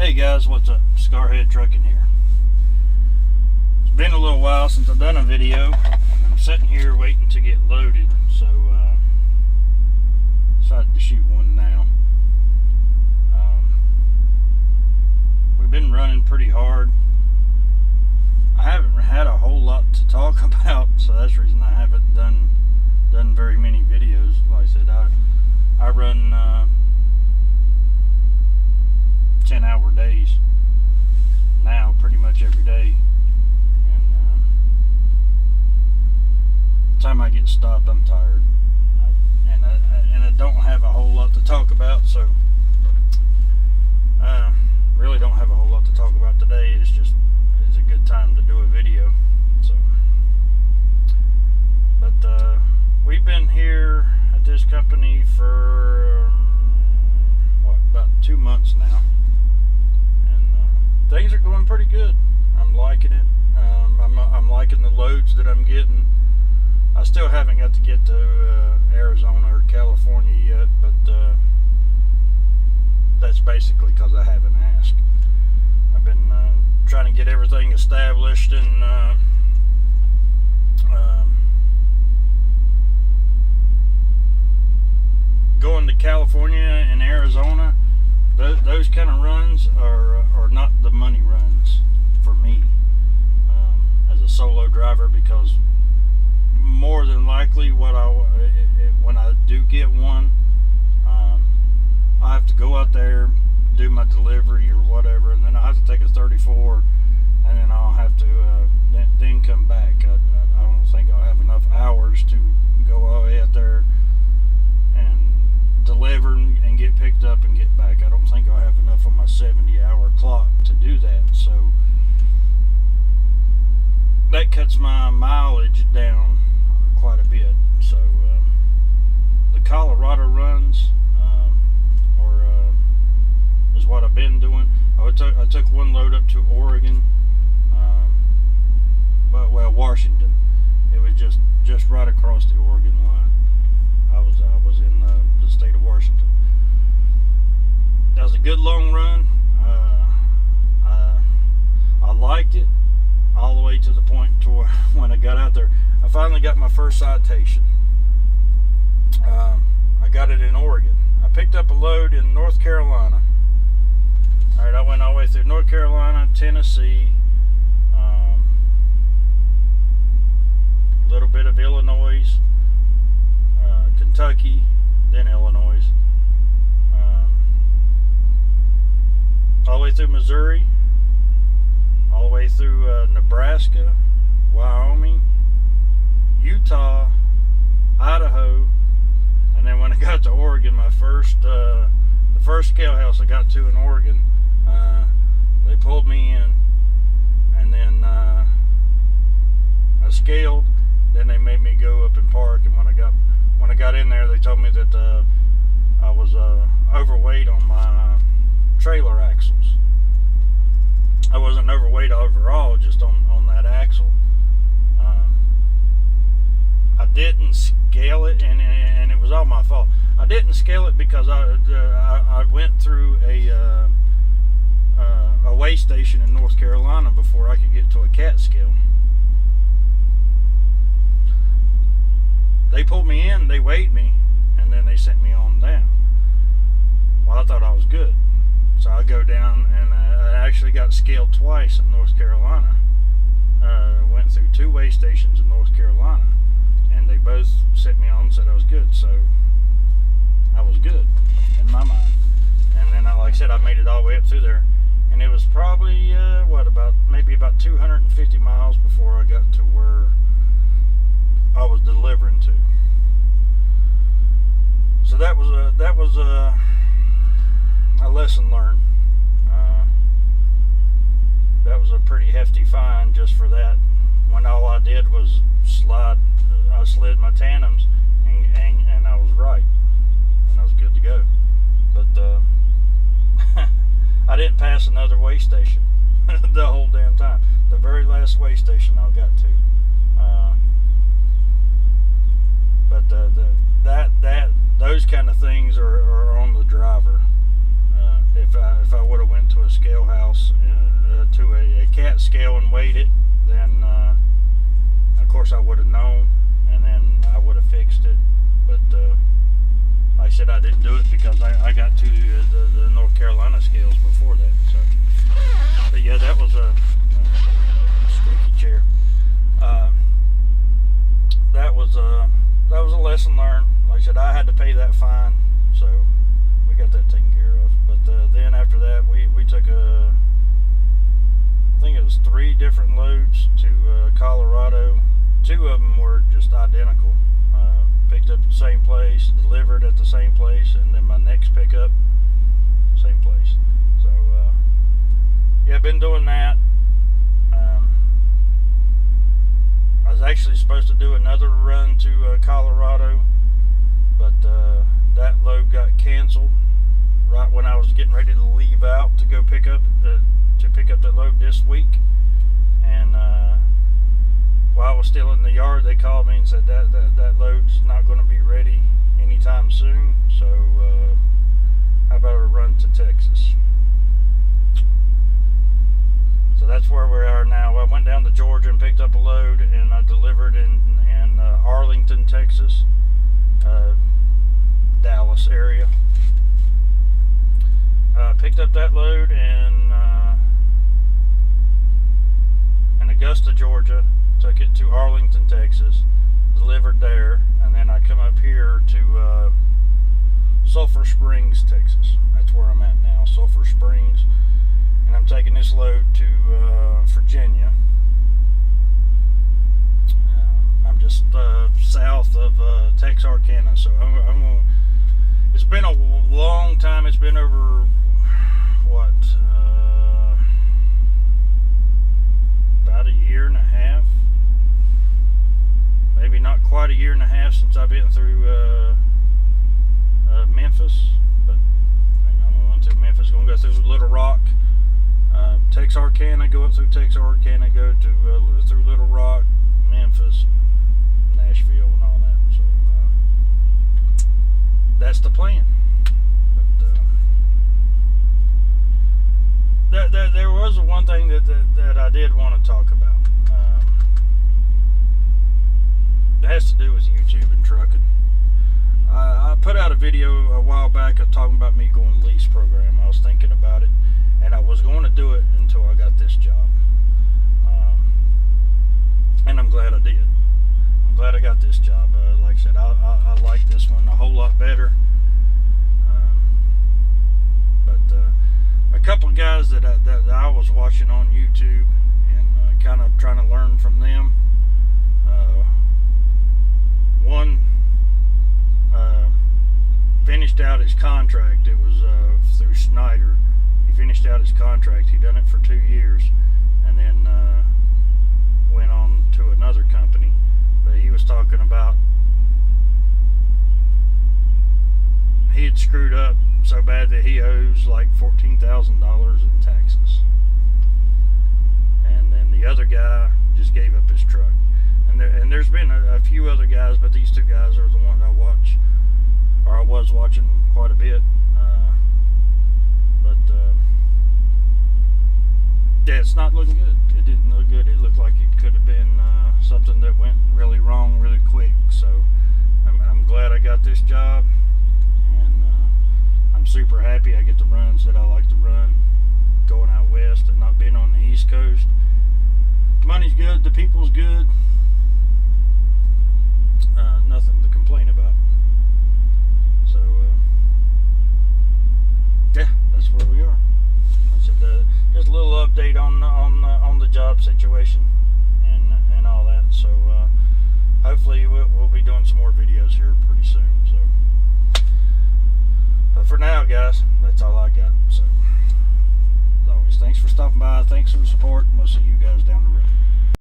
Hey guys, what's up? Scarhead Trucking here. It's been a little while since I've done a video, and I'm sitting here waiting to get loaded, so decided to shoot one now. We've been running pretty hard. I haven't had a whole lot to talk about, so that's the reason I haven't done very many videos. Like I said, I run 10-hour days now, pretty much every day, and the time I get stopped, I'm tired, and I don't have a whole lot to talk about, so really don't have a whole lot to talk about today. It's a good time to do a video. So, but we've been here at this company for about 2 months now. Things are going pretty good. I'm liking it. I'm liking the loads that I'm getting. I still haven't got to get to Arizona or California yet, but that's basically because I haven't asked. I've been trying to get everything established, and going to California and Arizona, those kind of runs are not the money runs for me as a solo driver, because more than likely when I do get one, I have to go out there, do my delivery or whatever, and then I have to take a 34, and then I'll have to then come back. I don't think I'll have enough hours to go out there and deliver and get picked up and get back. I don't think I'll have enough on my 70-hour clock to do that, so that cuts my mileage down quite a bit. So the Colorado runs is what I've been doing. I took one load up to Oregon, Washington. It was just right across the Oregon line. I was in the state of Washington. That was a good long run. I liked it all the way to the point to where when I got out there, I finally got my first citation. I got it in Oregon. I picked up a load in North Carolina. All right, I went all the way through North Carolina, Tennessee, a little bit of Illinois, Kentucky, then Illinois, all the way through Missouri, all the way through Nebraska, Wyoming, Utah, Idaho, and then when I got to Oregon, the first scale house I got to in Oregon, they pulled me in, and then I scaled. Then they made me go up and park, and when I got in there, they told me that I was overweight on my trailer axles. I wasn't overweight overall, just on that axle. I didn't scale it, and it was all my fault. I didn't scale it because I went through a weigh station in North Carolina before I could get to a cat scale. They pulled me in, they weighed me, and then they sent me on down. Well, I thought I was good. So I go down, and I actually got scaled twice in North Carolina. Went through 2 weigh stations in North Carolina, and they both sent me on and said I was good. So I was good in my mind. And then, like I said, I made it all the way up through there, and it was probably maybe about 250 miles before I got to where I was delivering to. So that was a lesson learned. That was a pretty hefty fine just for that, when all I did was I slid my tandems, and I was right, and I was good to go. But I didn't pass another weigh station the whole damn time. The very last weigh station I got to. But those kind of things are on the driver. If I would have went went to a scale house, to a cat scale and weighed it, then of course I would have known, and then I would have fixed it. But like I said, I didn't do it because I got to the North Carolina scales before that. So, but yeah, that was a squeaky chair. That was a lesson learned. Like I said, I had to pay that fine, so we got that taken care of. But then after that, we took I think it was 3 different loads to Colorado. 2 of them were just identical. Picked up at the same place, delivered at the same place, and then my next pickup, same place. So yeah, I've been doing that. I was actually supposed to do another run to Colorado, but that load got canceled right when I was getting ready to leave out to go pick up that load this week. And while I was still in the yard, they called me and said that load's not going to be ready anytime soon. So how about a run to Texas? So that's where we are now. I went down to Georgia and picked up a load, and I delivered in Arlington, Texas, Dallas area. Picked up that load in Augusta, Georgia. Took it to Arlington, Texas. Delivered there, and then I come up here to Sulphur Springs, Texas. That's where I'm at now, Sulphur Springs. And I'm taking this load to Virginia. I'm just south of Texarkana, so I'm gonna, it's been a long time. It's been over about a year and a half, maybe not quite a year and a half since I've been through Memphis, but I'm going to Memphis. Going to go through Little Rock. Texarkana, go up through Texarkana, go to through Little Rock, Memphis, Nashville, and all that. So that's the plan. But there was one thing that I did want to talk about. It has to do with YouTube and trucking. I put out a video a while back of talking about me going lease program. I was thinking about it, and I was going to do it until I got this job. And I'm glad I did. I'm glad I got this job. Like I said, I like this one a whole lot better. But a couple of guys that I was watching on YouTube and kind of trying to learn from them. One finished out his contract. It was through Schneider. He finished out his contract. He done it for 2 years, and then went on to another company. But he was talking about he had screwed up so bad that he owes like $14,000 in taxes. And then the other guy just gave up his truck. And there's been a few other guys, but these 2 guys are the ones I watch, or I was watching quite a bit. Yeah, it's not looking good. It didn't look good. It looked like it could have been something that went really wrong really quick. So I'm glad I got this job, and I'm super happy I get the runs that I like to run, going out west and not being on the East Coast. The money's good, the people's good. Nothing to complain about. So yeah, that's where we are. I said, just a little update on the job situation and all that. So hopefully we'll be doing some more videos here pretty soon. So, but for now, guys, that's all I got. So as always, thanks for stopping by. Thanks for the support. And we'll see you guys down the road.